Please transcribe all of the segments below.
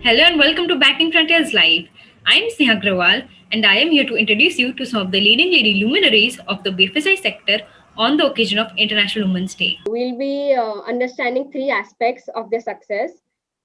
Hello and welcome to Banking Frontiers Live. I am Sneha Agrawal and I am here to introduce you to some of the leading lady luminaries of the BFSI sector on the occasion of International Women's Day. We'll be understanding three aspects of their success.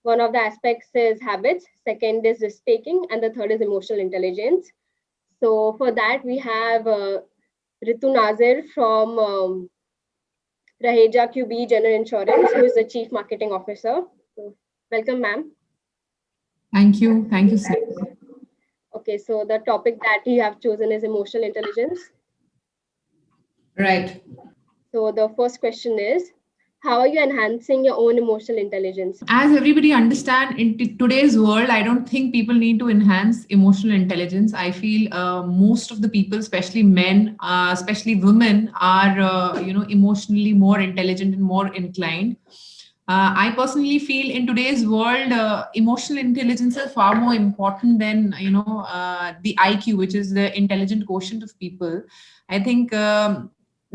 One of the aspects is habits, second is risk taking, and the third is emotional intelligence. So, for that, we have Ritu Nazir from Raheja QB General Insurance, who is the Chief Marketing Officer. So, welcome, ma'am. Thank you. Thank you, sir. Okay, so the topic that you have chosen is emotional intelligence. Right. So, the first question is, how are you enhancing your own emotional intelligence? As everybody understand, in today's world, I don't think people need to enhance emotional intelligence. I feel most of the people, especially men, especially women, are emotionally more intelligent and more inclined. I personally feel in today's world, emotional intelligence is far more important than the IQ, which is the intelligent quotient of people. I think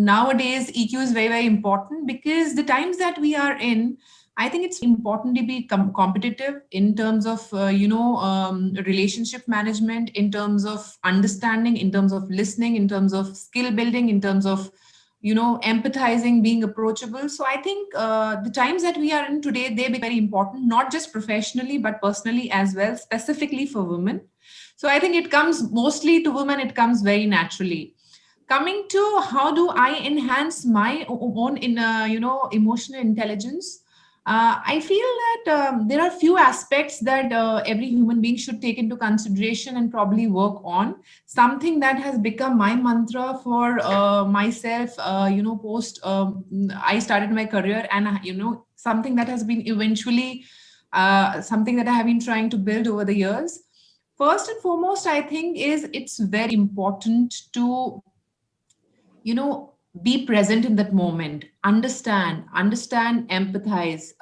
nowadays EQ is very important because the times that we are in, I think it's important to be competitive in terms of relationship management, in terms of understanding, in terms of listening, in terms of skill building, in terms of empathizing, being approachable. So I think the times that we are in today, they be very important, not just professionally but personally as well, specifically for women. So I think it comes mostly to women, it comes very naturally. Coming to how do I enhance my own emotional intelligence, I feel that there are few aspects that every human being should take into consideration and probably work on. Something that has become my mantra for myself, post I started my career, and something that has been eventually something that I have been trying to build over the years. First and foremost, I think is it's very important to be present in that moment, understand, empathize.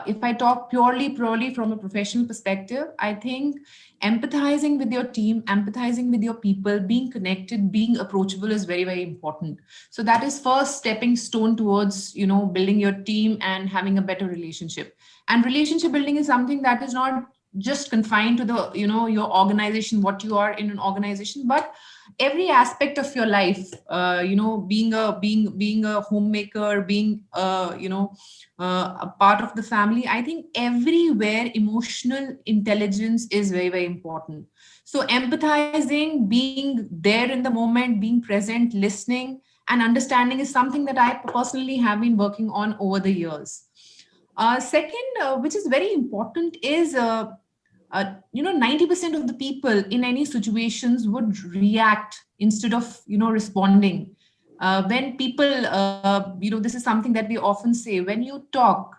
If I talk purely from a professional perspective, I think empathizing with your team, empathizing with your people, being connected, being approachable is very, very important. So that is first stepping stone towards building your team and having a better relationship. And relationship building is something that is not just confined to the your organization, what you are in an organization, but every aspect of your life. Being a homemaker, being a part of the family. I think everywhere emotional intelligence is very, very important. So empathizing, being there in the moment, being present, listening and understanding is something that I personally have been working on over the years. Second, which is very important, is 90% of the people in any situations would react instead of responding. When people this is something that we often say, when you talk,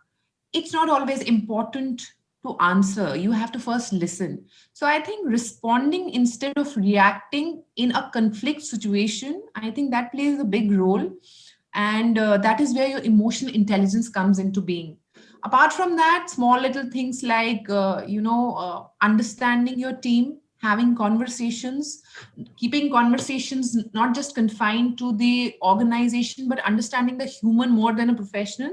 it's not always important to answer. You have to first listen. So I think responding instead of reacting in a conflict situation, I think that plays a big role. And that is where your emotional intelligence comes into being. Apart from that, small little things like understanding your team, having conversations, keeping conversations not just confined to the organization but understanding the human more than a professional.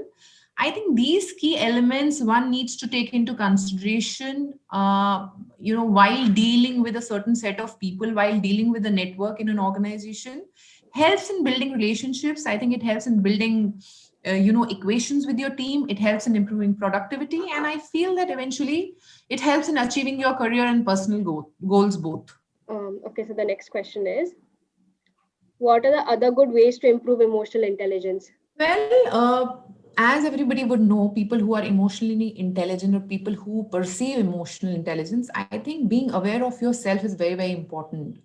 I think these key elements one needs to take into consideration, while dealing with a certain set of people, while dealing with a network in an organization, helps in building relationships. I think it helps in building equations with your team. It helps in improving productivity, and I feel that eventually it helps in achieving your career and personal goals both. Okay, so the next question is, what are the other good ways to improve emotional intelligence? Well, as everybody would know, people who are emotionally intelligent or people who perceive emotional intelligence, I think being aware of yourself is very, very important.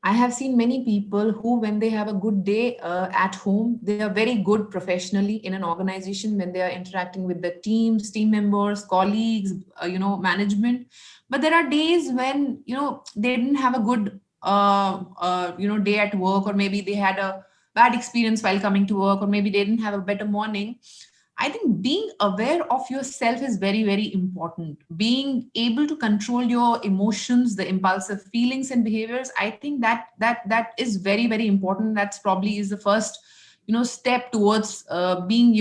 I have seen many people who, when they have a good day at home, they are very good professionally in an organization when they are interacting with the teams, team members, colleagues, management. But there are days when, they didn't have a good, day at work, or maybe they had a bad experience while coming to work, or maybe they didn't have a better morning. I think being aware of yourself is very, very important. Being able to control your emotions, the impulsive feelings and behaviors, I think that is very, very important. That's probably is the first, step towards being,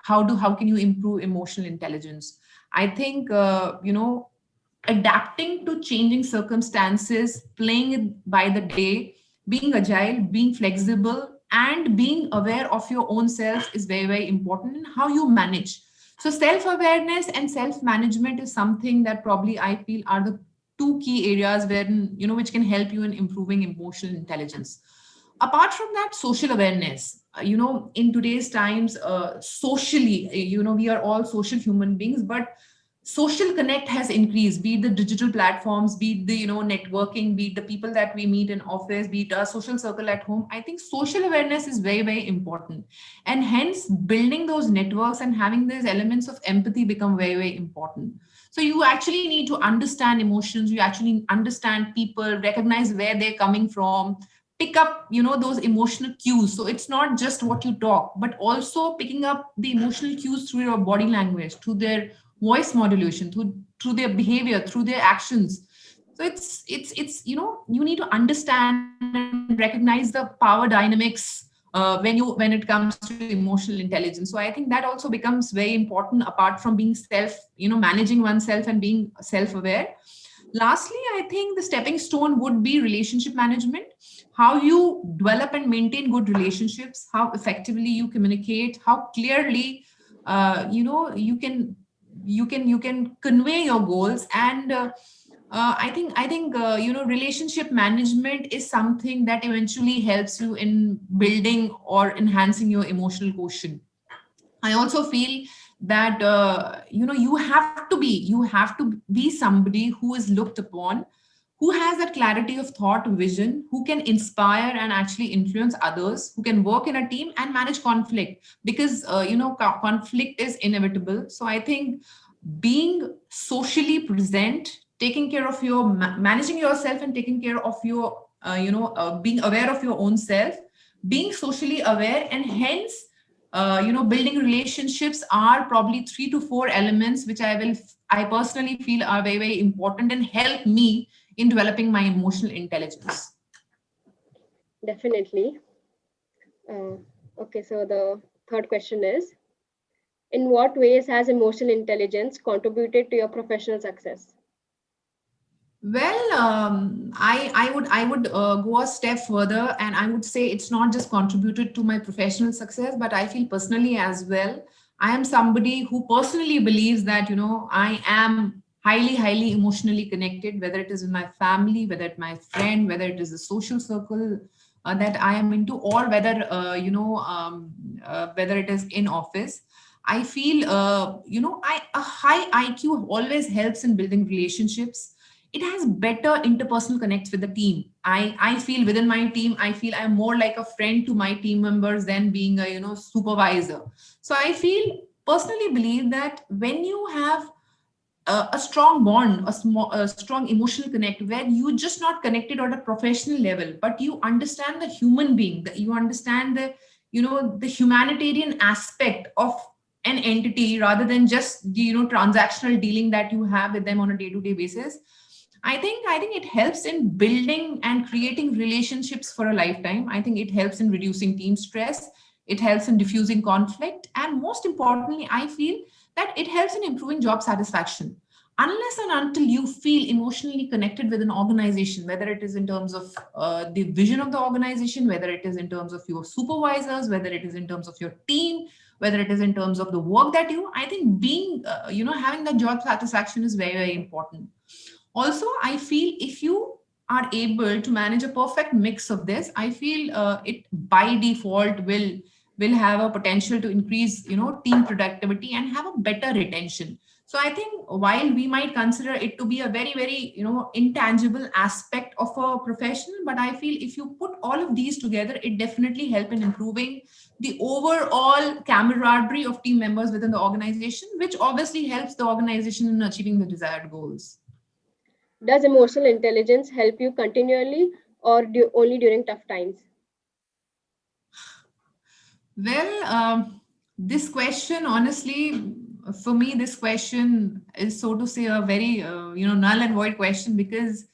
how can you improve emotional intelligence? I think, adapting to changing circumstances, playing it by the day, being agile, being flexible, and being aware of your own self is very, very important in how you manage. So, self awareness and self management is something that probably I feel are the two key areas where, which can help you in improving emotional intelligence. Apart from that, social awareness, in today's times, socially, we are all social human beings, but social connect has increased, be it the digital platforms, be it the networking, be it the people that we meet in office, be it our social circle at home. I think social awareness is very, very important, and hence building those networks and having these elements of empathy become very, very important. So you actually need to understand emotions, you actually understand people, recognize where they're coming from, pick up those emotional cues. So it's not just what you talk, but also picking up the emotional cues through your body language, through their voice modulation, through their behavior, through their actions. So it's you need to understand and recognize the power dynamics when it comes to emotional intelligence. So I think that also becomes very important, apart from being managing oneself and being self aware. Lastly, I think the stepping stone would be relationship management, how you develop and maintain good relationships, how effectively you communicate, how clearly you can convey your goals. And I think relationship management is something that eventually helps you in building or enhancing your emotional quotient. I also feel that you have to be somebody who is looked upon, who has that clarity of thought, vision, who can inspire and actually influence others, who can work in a team and manage conflict, because conflict is inevitable. So I think being socially present, taking care of your managing yourself and taking care of your being aware of your own self, being socially aware, and hence building relationships are probably 3 to 4 elements which I personally feel are very, very important and help me in developing my emotional intelligence. Definitely. Uh, okay, so the third question is, in what ways has emotional intelligence contributed to your professional success? Well, I would go a step further, and I would say it's not just contributed to my professional success, but I feel personally as well. I am somebody who personally believes that I am highly emotionally connected, whether it is with my family, whether it's my friend, whether it is the social circle that I am into, or whether it is in office. I feel a high IQ always helps in building relationships. It has better interpersonal connects with the team. I feel within my team, I feel I'm more like a friend to my team members than being a supervisor. So I feel personally believe that when you have a strong bond, a strong emotional connect, where you just not connected at a professional level, but you understand the human being, that you understand the humanitarian aspect of an entity, rather than just the transactional dealing that you have with them on a day-to-day basis. I think it helps in building and creating relationships for a lifetime. I think it helps in reducing team stress. It helps in diffusing conflict, and most importantly, I feel that it helps in improving job satisfaction. Unless and until you feel emotionally connected with an organization, whether it is in terms of the vision of the organization, whether it is in terms of your supervisors, whether it is in terms of your team, whether it is in terms of the work that you, I think being, having that job satisfaction is very, very important. Also, I feel if you are able to manage a perfect mix of this, I feel it by default will have a potential to increase team productivity and have a better retention. So I think while we might consider it to be a very, very intangible aspect of a profession, but I feel if you put all of these together, it definitely help in improving the overall camaraderie of team members within the organization, which obviously helps the organization in achieving the desired goals. Does emotional intelligence help you continually or only during tough times? Well, this question, honestly, for me, this question is, so to say, a very null and void question, because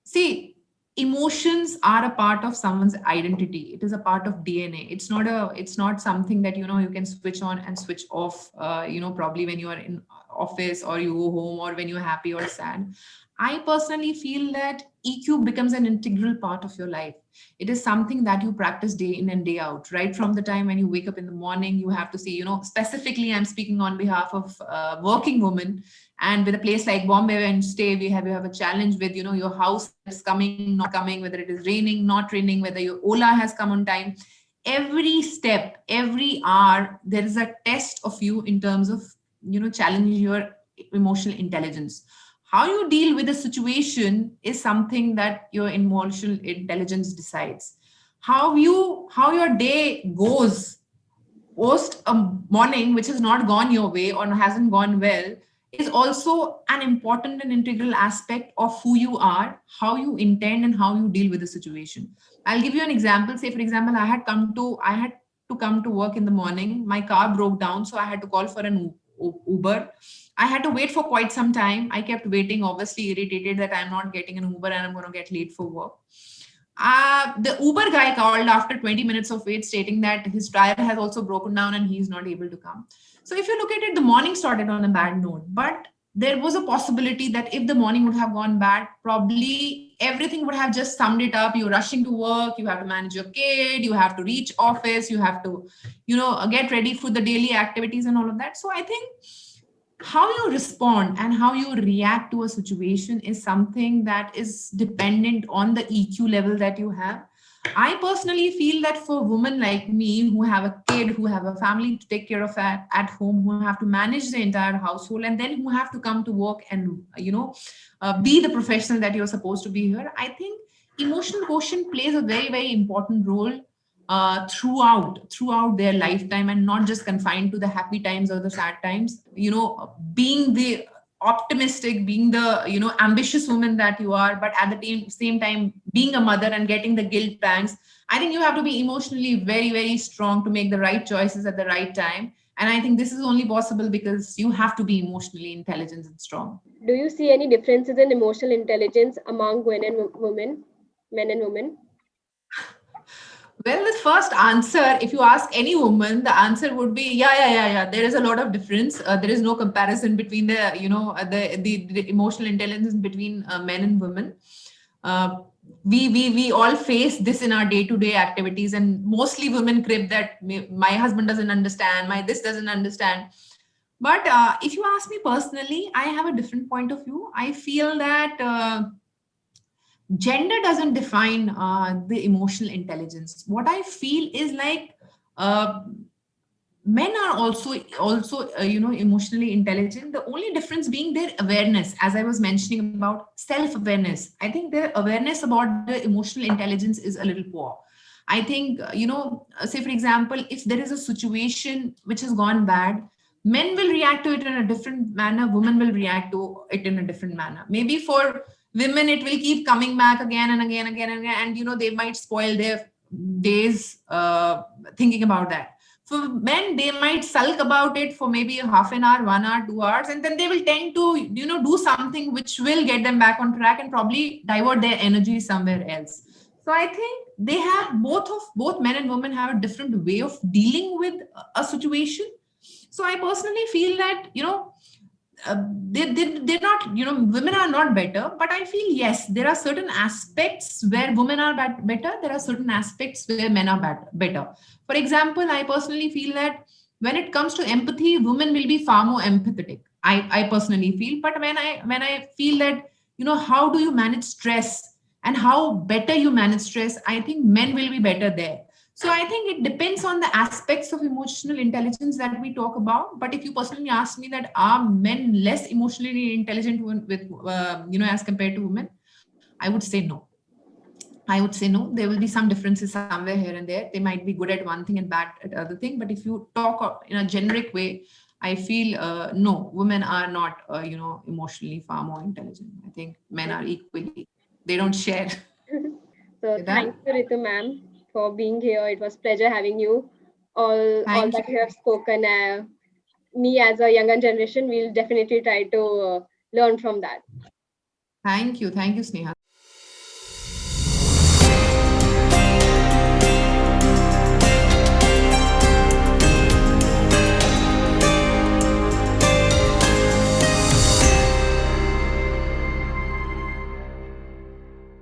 see, emotions are a part of someone's identity. It is a part of DNA. It's not something that, you can switch on and switch off, probably when you are in office or you go home or when you're happy or sad. I personally feel that EQ becomes an integral part of your life. It is something that you practice day in and day out, right from the time when you wake up in the morning. You have to see, specifically I'm speaking on behalf of working women, and with a place like Bombay and stay, you have a challenge with, your house is coming, not coming, whether it is raining, not raining, whether your Ola has come on time. Every step, every hour, there is a test of you in terms of, challenging your emotional intelligence. How you deal with a situation is something that your emotional intelligence decides. How your day goes post a morning which has not gone your way or hasn't gone well is also an important and integral aspect of who you are, how you intend, and how you deal with the situation. I'll give you an example. Say, for example, I had to come to work in the morning. My car broke down, so I had to call for an Uber. I had to wait for quite some time. I kept waiting, obviously irritated that I'm not getting an Uber and I'm going to get late for work. The Uber guy called after 20 minutes of wait, stating that his tire has also broken down and he's not able to come. So if you look at it, the morning started on a bad note, but there was a possibility that if the morning would have gone bad, probably everything would have just summed it up. You're rushing to work, you have to manage your kid, you have to reach office, you have to, get ready for the daily activities and all of that. So I think how you respond and how you react to a situation is something that is dependent on the EQ level that you have. I personally feel that for women like me who have a kid, who have a family to take care of at home, who have to manage the entire household, and then who have to come to work and, be the professional that you're supposed to be here, I think emotional quotient plays a very, very important role throughout their lifetime, and not just confined to the happy times or the sad times. Being the optimistic, being the ambitious woman that you are, but at the same time being a mother and getting the guilt pangs. I think you have to be emotionally very, very strong to make the right choices at the right time. And I think this is only possible because you have to be emotionally intelligent and strong. Do you see any differences in emotional intelligence among men and women? Well, the first answer, if you ask any woman, the answer would be yeah. There is a lot of difference. There is no comparison between the emotional intelligence between men and women. Uh, we all face this in our day-to-day activities, and mostly women crib that my husband doesn't understand, my this doesn't understand. But if you ask me personally, I have a different point of view. I feel that. Gender doesn't define the emotional intelligence. What I feel is like uh, men are also emotionally intelligent. The only difference being their awareness, as I was mentioning about self awareness. I think their awareness about the emotional intelligence is a little poor. I think say for example, if there is a situation which has gone bad, men will react to it in a different manner, women will react to it in a different manner. Maybe for women it will keep coming back again and again, and they might spoil their days thinking about that. For men, they might sulk about it for maybe half an hour, 1 hour, 2 hours, and then they will tend to do something which will get them back on track and probably divert their energy somewhere else. So I think they have both men and women have a different way of dealing with a situation. So I personally feel that they're not, women are not better, but I feel yes, there are certain aspects where women are better, there are certain aspects where men are better. For example, I personally feel that when it comes to empathy, women will be far more empathetic. I personally feel. But when I feel that how do you manage stress and how better you manage stress, I think men will be better there. So I think it depends on the aspects of emotional intelligence that we talk about. But if you personally ask me that are men less emotionally intelligent with as compared to women, I would say no. I would say no. There will be some differences somewhere here and there. They might be good at one thing and bad at other thing. But if you talk in a generic way, I feel no, women are not emotionally far more intelligent. I think men are equally. They don't share. So With thank that, you, Ritu ma'am, for being here. It was pleasure having you. All thank you. that you have spoken, me as a younger generation, we'll definitely try to learn from that. Thank you, Sneha.